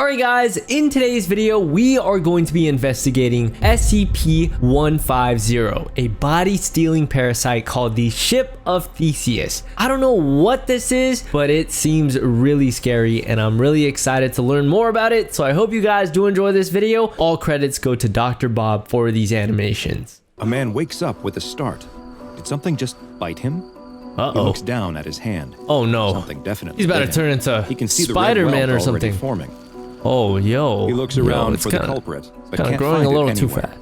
Alright guys, in today's video, we are going to be investigating SCP-150, a body-stealing parasite called the Ship of Theseus. I don't know what this is, but it seems really scary, and I'm really excited to learn more about it, so I hope you guys do enjoy this video. All credits go to Dr. Bob for these animations. A man wakes up with a start. Did something just bite him? Uh-oh. He looks down at his hand. Oh no. Something definitely He's about bit to turn him. into He can see Spider-Man the red or welt already something. forming. Oh, yo. He looks around for the culprit, but kinda can't growing find a little it too anywhere. fast.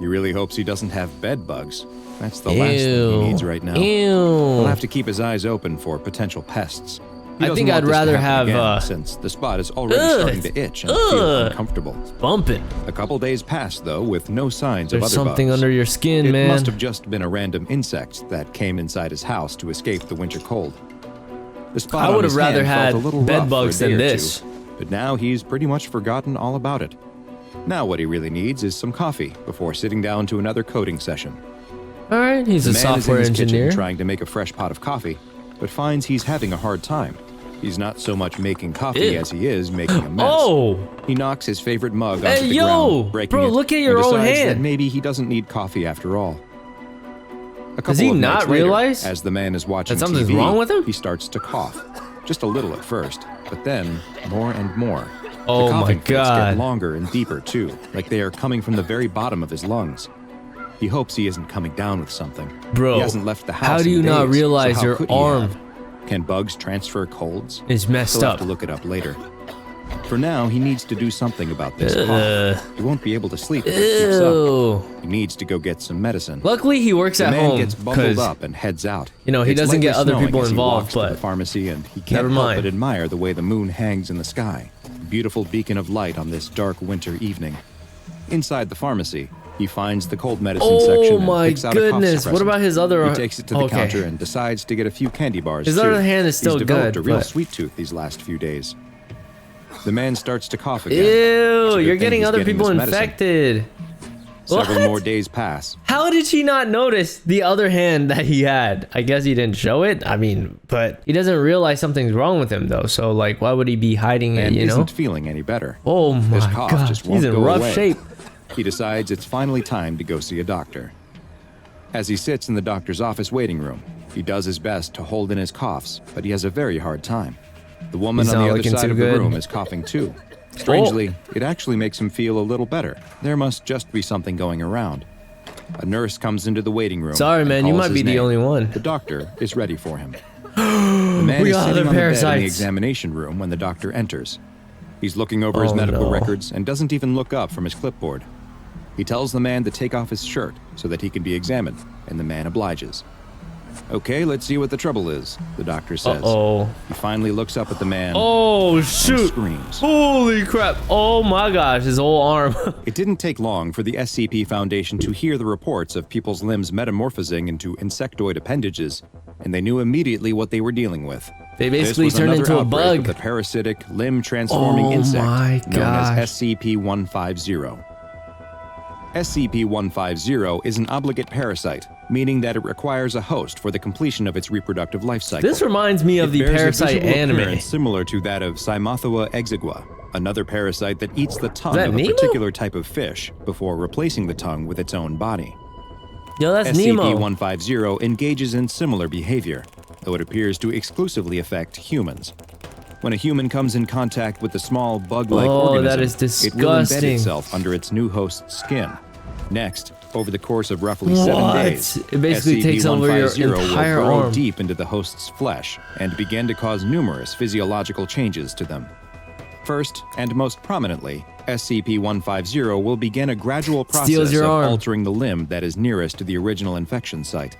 He really hopes he doesn't have bed bugs. That's the last thing he needs right now. Ew. He'll have to keep his eyes open for potential pests. He I doesn't think want I'd this to rather happen have, again, since the spot is already starting to itch and feel uncomfortable. Bumping. A couple days pass, though, with no signs of There's other something bugs. under your skin, It man. must have just been a random insect that came inside his house to escape the winter cold. The spot I on would his have rather hand felt had a little bed rough for a bugs day than or this. two, but now he's pretty much forgotten all about it. Now what he really needs is some coffee before sitting down to another coding session. Alright, he's a The man is in software his kitchen engineer. trying to make a fresh pot of coffee, but finds he's having a hard time. He's not so much making coffee Ew. as he is making a mess. Oh! He knocks his favorite mug onto Hey, the yo! ground, breaking Bro, it, look at your and own decides that hand. maybe he doesn't need coffee after all. A Does he couple of not nights later, realize as the man is watching that something's TV, wrong with him? he starts to cough. Just a little at first, but then more and more. Oh the my coughing fits God. get longer and deeper too, like they are coming from the very bottom of his lungs. He hopes he isn't coming down with something. Bro, he hasn't left the house how do in you not days, realize so how your could he arm have? Can bugs transfer colds? is messed He'll up? have to look it up later. For now, he needs to do something about this cough. He won't be able to sleep if it keeps up. Ew. He needs to go get some medicine. Luckily, he works The at man home gets bundled because up and heads out. you know, he It's doesn't get lightly other snowing people as he involved, walks to but the pharmacy, and he never can't help mind. but admire the way the moon hangs in the sky. A beautiful beacon of light on this dark winter evening. Inside the pharmacy, he finds the cold medicine section Oh and my picks out a cough goodness! What suppressant. about his other? He takes it to the counter and decides to get a few candy bars. His too. other hand is still He's developed good, a real but- sweet tooth these last few days. The man starts to cough again. Ew! It's a good You're thing getting he's other people this medicine. infected. Several What? more days pass. How did she not notice the other hand that he had? I guess he didn't show it. I mean, but he doesn't realize something's wrong with him though. So like, why would he be hiding it? And You know? isn't feeling any better. Oh This my cough god, just won't he's in go rough away. shape. He decides it's finally time to go see a doctor. As he sits in the doctor's office waiting room, he does his best to hold in his coughs, but he has a very hard time. The woman He's on not the other looking side too of the good. room is coughing too. Strangely, it actually makes him feel a little better. There must just be something going around. A nurse comes into the waiting room. Sorry, and man, you calls might be his the name. only one. The doctor is ready for him. The man We is got sitting other on the bed in the parasites. examination room when the doctor enters. He's looking over his Oh, medical no. records and doesn't even look up from his clipboard. He tells the man to take off his shirt so that he can be examined, and the man obliges. Okay, let's see what the trouble is, the doctor says. Oh. He finally looks up at the man Oh and shoot! screams. Holy crap! Oh my gosh, his whole arm. It didn't take long for the SCP Foundation to hear the reports of people's limbs metamorphosing into insectoid appendages, and they knew immediately what they were dealing with. They This basically was turned another into a outbreak bug. of the parasitic limb-transforming Oh insect my known gosh. as SCP-150. SCP-150 is an obligate parasite, meaning that it requires a host for the completion of its reproductive life cycle. This reminds me of It the bears a Parasite visual anime. appearance similar to that of Cymothua exigua, another parasite that eats the tongue that of a Nemo? particular type of fish before replacing the tongue with its own body. Yo, that's Nemo. SCP-150 engages in similar behavior, though it appears to exclusively affect humans. When a human comes in contact with the small bug-like Oh, organism, that is it will embed disgusting. itself under its new host's skin. Next, over the course of roughly 7 What? days, It basically takes over your SCP-150 entire will burrow arm. deep into the host's flesh and begin to cause numerous physiological changes to them. First, and most prominently, SCP-150 will begin a gradual process Steals your of arm. altering the limb that is nearest to the original infection site.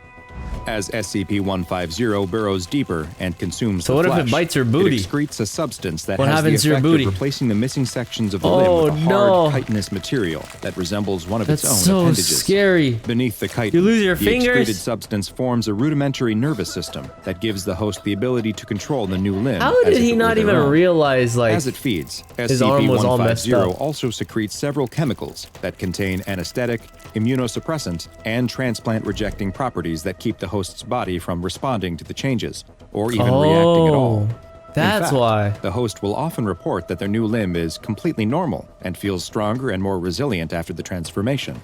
As SCP-150 burrows deeper and consumes So the what if flesh, it bites your booty? It excretes a substance that What has the happens to your effect booty? of replacing the missing sections of the Oh, limb with a hard, no. chitinous material that resembles one of That's its own so appendages. scary. Beneath the chitin, You lose your the fingers? excreted substance forms a rudimentary nervous system that gives the host the ability to control the new limb. How as did if he it were not their even own. realize, like, As it feeds, his arm was all messed SCP-150 up? also secretes several chemicals that contain anesthetic, immunosuppressant, and transplant-rejecting properties that keep the host's body from responding to the changes, or even reacting at all. That's fact, why. The host will often report that their new limb is completely normal and feels stronger and more resilient after the transformation.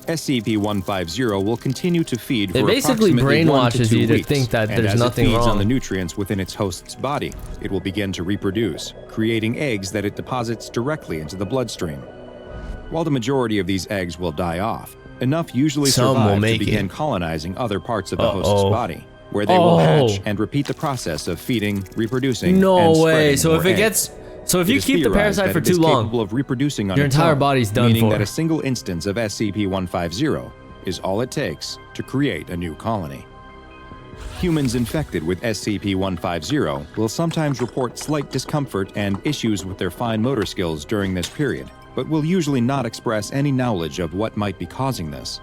SCP-150 will continue to feed It for basically approximately 1 to brainwashes 2 you to weeks, think that and there's as nothing it feeds wrong. on the nutrients within its host's body, it will begin to reproduce, creating eggs that it deposits directly into the bloodstream. While the majority of these eggs will die off, enough usually Some will survive to make begin it. colonizing other parts of the host's body, where they Oh. will hatch and repeat the process of feeding, reproducing, No and way. spreading So more if it eggs. gets, so if It you is keep the theorized parasite that for it is too long, capable of reproducing on your its entire own, body's done meaning for. that a single instance of SCP-150 is all it takes to create a new colony. Humans infected with SCP-150 will sometimes report slight discomfort and issues with their fine motor skills during this period, but will usually not express any knowledge of what might be causing this.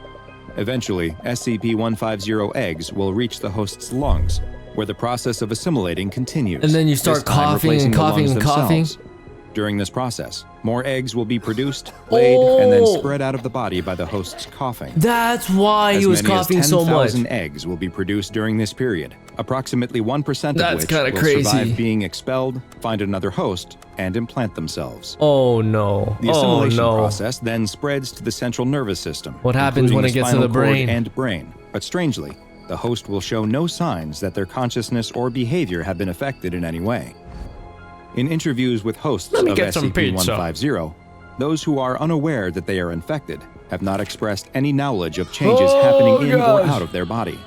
Eventually, SCP-150 eggs will reach the host's lungs, where the process of assimilating continues. And then you start this time coughing replacing and the coughing lungs and coughing. themselves. During this process, more eggs will be produced, laid, and then Oh. spread out of the body by the host's coughing. That's why he As was many coughing as so much. 10,000 eggs will be produced during this period, approximately 1% of That's which kinda will crazy. survive being expelled, find another host, and implant themselves. Oh no. The Oh assimilation no. process then spreads to the central nervous system. What happens including when the it gets to spinal the cord brain? and brain. But strangely, the host will show no signs that their consciousness or behavior have been affected in any way. In interviews with hosts Let me of get some pizza. SCP-150, those who are unaware that they are infected have not expressed any knowledge of changes Oh, happening in or gosh. out of their body.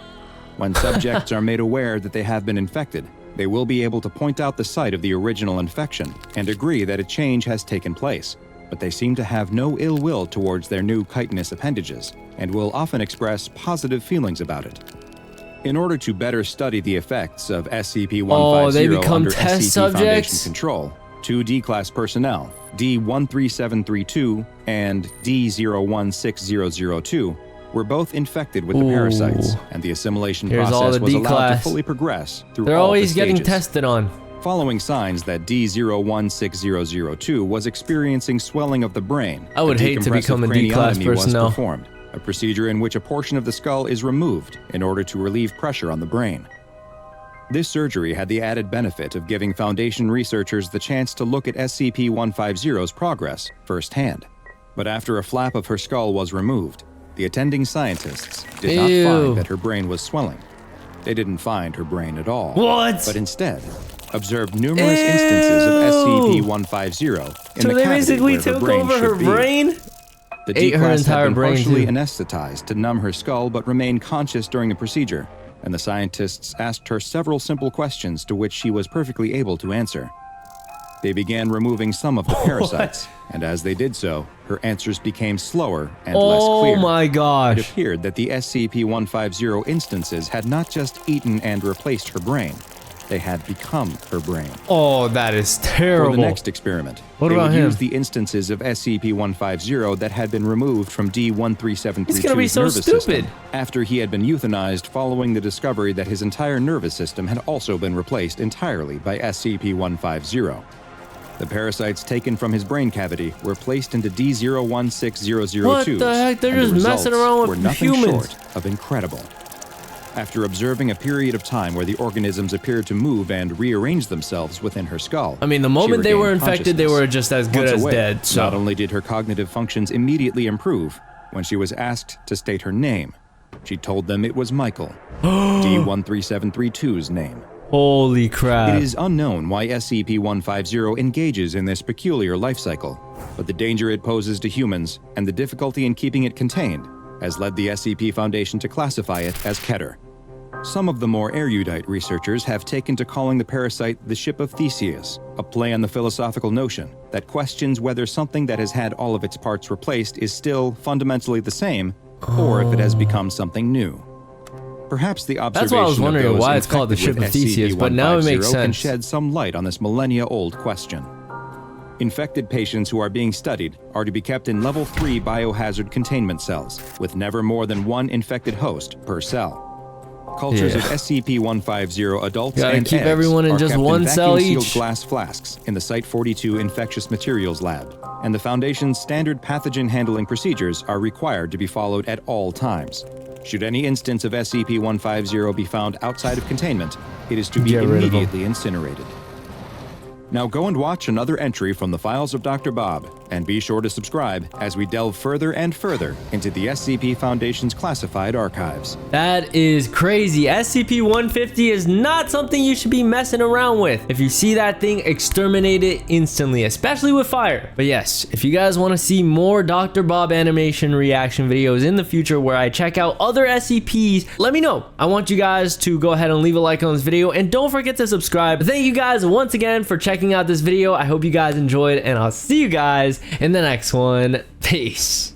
When subjects are made aware that they have been infected, they will be able to point out the site of the original infection and agree that a change has taken place, but they seem to have no ill will towards their new chitinous appendages and will often express positive feelings about it. In order to better study the effects of SCP-150 they become under test SCP Foundation subjects? control, 2 D-Class personnel, D-13732 and D-016002, were both infected with the parasites, and the assimilation Here's all process the was allowed to D-Class. fully progress through They're all always the getting stages. tested on. Following signs that D-016002 was experiencing swelling of the brain, I would hate to become a D-Class craniotomy personnel. was performed, a procedure in which a portion of the skull is removed in order to relieve pressure on the brain. This surgery had the added benefit of giving Foundation researchers the chance to look at SCP-150's progress firsthand. But after a flap of her skull was removed, the attending scientists did not Ew. find that her brain was swelling. They didn't find her brain at all. What? But instead, observed numerous instances of SCP-150 in So the they cavity basically where her took brain over should her be. brain? The Ate her D-Class entire had been brain, partially too. anesthetized to numb her skull but remained conscious during the procedure, and the scientists asked her several simple questions to which she was perfectly able to answer. They began removing some of the parasites, and as they did so, her answers became slower and less clear. Oh my It gosh. appeared that the SCP-150 instances had not just eaten and replaced her brain, they had become her brain. Oh, that is terrible. For the next experiment, What they about would him? use the instances of SCP-150 that had been removed from D-13732's He's gonna be so nervous stupid. system after he had been euthanized following the discovery that his entire nervous system had also been replaced entirely by SCP-150. The parasites taken from his brain cavity were placed into D-016002's. What the heck? They're and the just messing results around with were nothing humans. short of incredible. After observing a period of time where the organisms appeared to move and rearrange themselves within her skull, I mean, the she moment they were regained infected, they consciousness. were just as good Once as awake, dead. So not only did her cognitive functions immediately improve, when she was asked to state her name, she told them it was Michael, D-13732's name. holy crap. It is unknown why SCP-150 engages in this peculiar life cycle, but the danger it poses to humans and the difficulty in keeping it contained has led the SCP Foundation to classify it as Keter. Some of the more erudite researchers have taken to calling the parasite the Ship of Theseus, a play on the philosophical notion that questions whether something that has had all of its parts replaced is still fundamentally the same, or if it has become something new. Perhaps the observation That's why I was wondering of those why it's called the infected Ship of with Theseus, but now it makes SCP-150 can sense. shed some light on this millennia-old question. Infected patients who are being studied are to be kept in Level 3 biohazard containment cells, with never more than one infected host per cell. Cultures of Yeah. SCP-150 adults Gotta and keep eggs everyone in are just kept one in cell vacuum-sealed each. glass flasks in the Site-42 Infectious Materials Lab, and the Foundation's standard pathogen handling procedures are required to be followed at all times. Should any instance of SCP-150 be found outside of containment, it is to be Get rid of 'em. immediately incinerated. Now go and watch another entry from the files of Dr. Bob, and be sure to subscribe as we delve further and further into the SCP Foundation's classified archives. That is crazy. SCP-150 is not something you should be messing around with. If you see that thing, exterminate it instantly, especially with fire. But yes, if you guys want to see more Dr. Bob animation reaction videos in the future where I check out other SCPs, let me know. I want you guys to go ahead and leave a like on this video, and don't forget to subscribe. Thank you guys once again for checking out this video. I hope you guys enjoyed, and I'll see you guys in the next one. Peace.